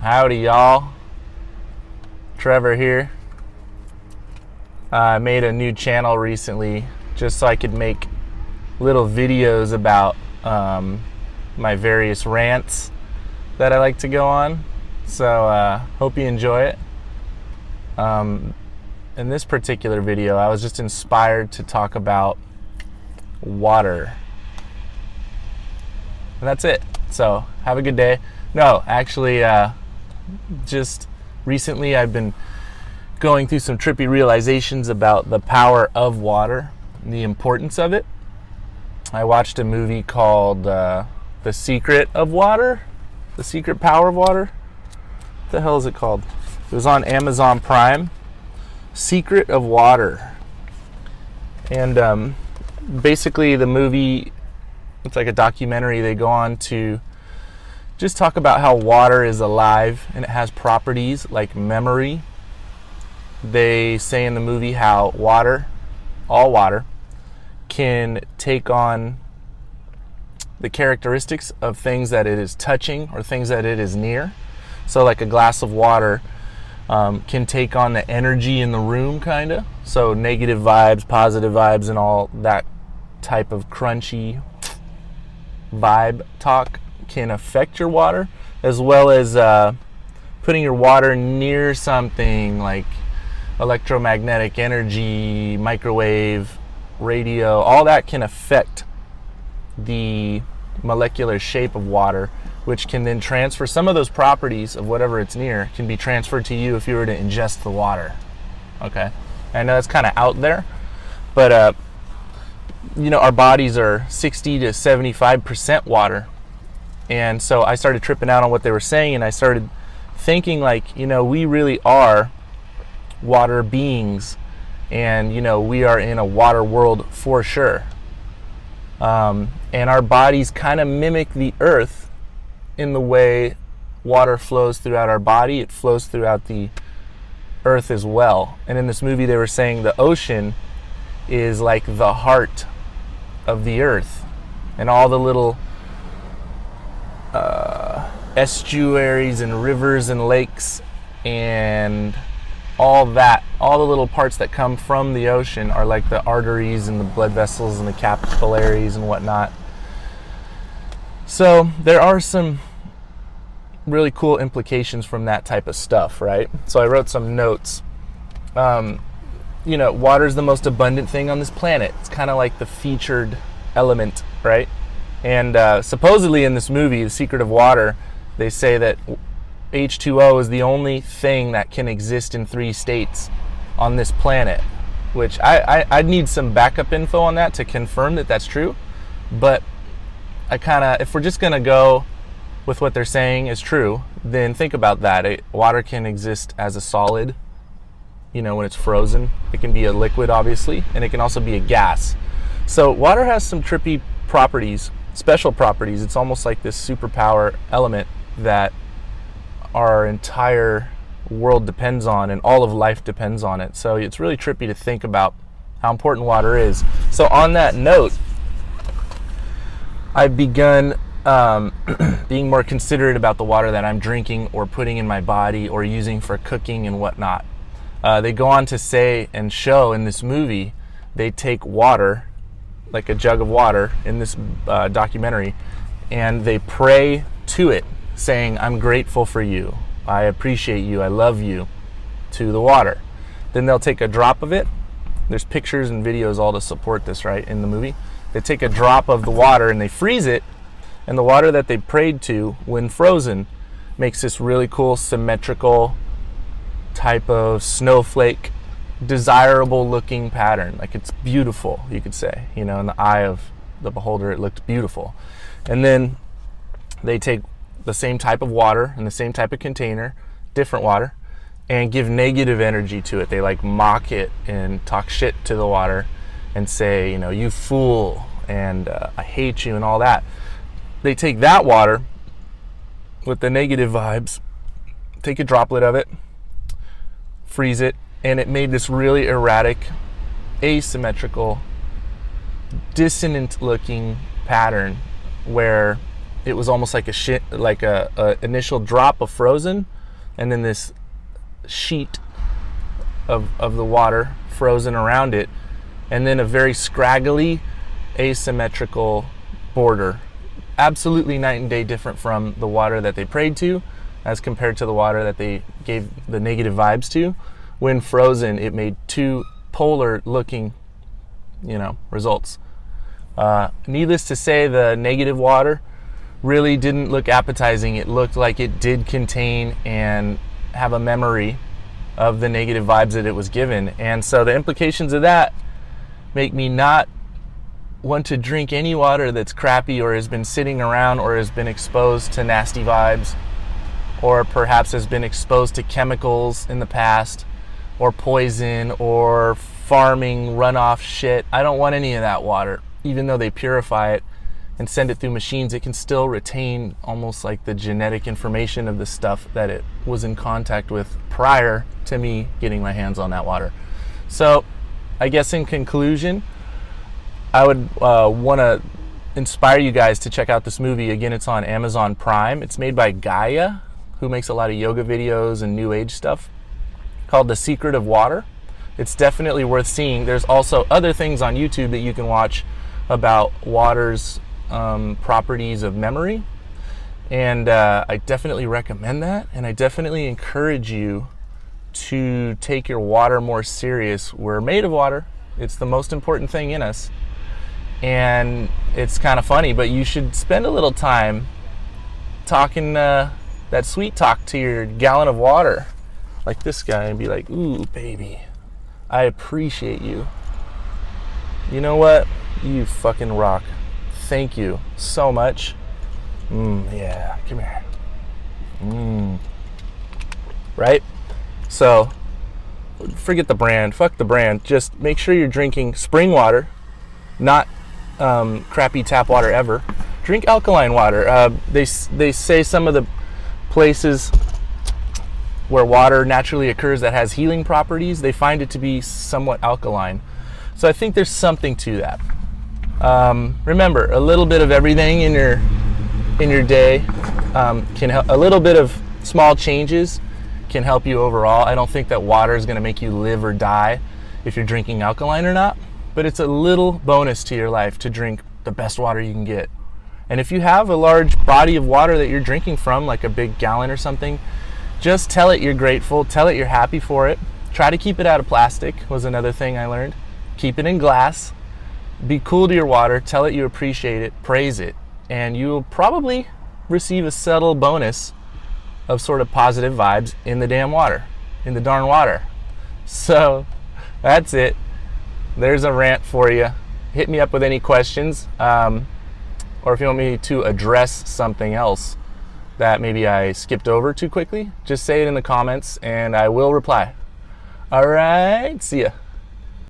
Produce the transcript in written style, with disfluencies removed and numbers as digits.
Howdy, y'all. Trevor here. I made a new channel recently just so I could make little videos about my various rants that I like to go on. So hope you enjoy it. In this particular video, I was just inspired to talk about water. And that's it. So have a good day. No, actually, just recently I've been going through some trippy realizations about the power of water, the importance of it. I watched a movie called The Secret of Water, The Secret Power of Water. What the hell is it called? It was on Amazon Prime. Secret of Water. And basically the movie, it's like a documentary. They go on to just talk about how water is alive and it has properties like memory. They say in the movie how water, all water, can take on the characteristics of things that it is touching or things that it is near. So like a glass of water can take on the energy in the room, kind of. So negative vibes, positive vibes, and all that type of crunchy vibe talk can affect your water, as well as putting your water near something like electromagnetic energy, microwave, radio. All that can affect the molecular shape of water, which can then transfer some of those properties of whatever it's near can be transferred to you if you were to ingest the water. Okay, I know that's kind of out there, but our bodies are 60 to 75% water. And so I started tripping out on what they were saying, and I started thinking we really are water beings, and we are in a water world for sure. And our bodies kind of mimic the earth in the way water flows throughout our body. It flows throughout the earth as well. And in this movie they were saying the ocean is like the heart of the earth, and all the little estuaries and rivers and lakes and all that, all the little parts that come from the ocean are like the arteries and the blood vessels and the capillaries and whatnot. So there are some really cool implications from that type of stuff, right? So I wrote some notes. Water is the most abundant thing on this planet. It's kind of like the featured element, right? And supposedly in this movie, The Secret of Water, they say that H2O is the only thing that can exist in 3 states on this planet, which I need some backup info on that to confirm that that's true. But if we're just going to go with what they're saying is true, then think about that. Water can exist as a solid, when it's frozen. It can be a liquid, obviously, and it can also be a gas. So water has some trippy properties, special properties. It's almost like this superpower element that our entire world depends on, and all of life depends on it. So it's really trippy to think about how important water is. So on that note, I've begun being more considerate about the water that I'm drinking or putting in my body or using for cooking and whatnot. They go on to say and show in this movie, they take water, like a jug of water in this documentary, and they pray to it, saying, "I'm grateful for you, I appreciate you, I love you," to the water. Then they'll take a drop of it. There's pictures and videos all to support this, right, in the movie. They take a drop of the water and they freeze it, and the water that they prayed to, when frozen, makes this really cool symmetrical type of snowflake, desirable looking pattern. Like, it's beautiful, you could say, in the eye of the beholder, it looked beautiful. And then they take the same type of water in the same type of container, different water, and give negative energy to it. They mock it and talk shit to the water and say, you fool, and I hate you, and all that. They take that water with the negative vibes, take a droplet of it, freeze it, and it made this really erratic, asymmetrical, dissonant looking pattern where it was almost like a initial drop of frozen and then this sheet of the water frozen around it, and then a very scraggly, asymmetrical border. Absolutely night and day different from the water that they prayed to, as compared to the water that they gave the negative vibes to. When frozen, it made two polar looking, results. Needless to say, the negative water really didn't look appetizing. It looked like it did contain and have a memory of the negative vibes that it was given. And so the implications of that make me not want to drink any water that's crappy or has been sitting around or has been exposed to nasty vibes, or perhaps has been exposed to chemicals in the past, or poison, or farming runoff shit. I don't want any of that water. Even though they purify it and send it through machines, it can still retain almost like the genetic information of the stuff that it was in contact with prior to me getting my hands on that water. So I guess in conclusion, I would want to inspire you guys to check out this movie. Again, it's on Amazon Prime. It's made by Gaia, who makes a lot of yoga videos and new age stuff, called The Secret of Water. It's definitely worth seeing. There's also other things on YouTube that you can watch about water's properties of memory, and I definitely recommend that, and I definitely encourage you to take your water more serious. We're made of water. It's the most important thing in us, and it's kind of funny, but you should spend a little time talking that sweet talk to your gallon of water, like this guy, and be like, ooh, baby, I appreciate you. You know what? You fucking rock. Thank you so much. Yeah, come here. Right? So, forget the brand. Fuck the brand. Just make sure you're drinking spring water, not crappy tap water ever. Drink alkaline water. They say some of the places where water naturally occurs that has healing properties, they find it to be somewhat alkaline. So I think there's something to that. Remember, a little bit of everything in your day can help. A little bit of small changes can help you overall. I don't think that water is going to make you live or die if you're drinking alkaline or not, but it's a little bonus to your life to drink the best water you can get. And if you have a large body of water that you're drinking from, like a big gallon or something, just tell it you're grateful, tell it you're happy for it. Try to keep it out of plastic, was another thing I learned. Keep it in glass. Be cool to your water, tell it you appreciate it, praise it, and you will probably receive a subtle bonus of sort of positive vibes in the damn water, in the darn water. So that's it. There's a rant for you. Hit me up with any questions, or if you want me to address something else that maybe I skipped over too quickly, just say it in the comments and I will reply. All right, see ya.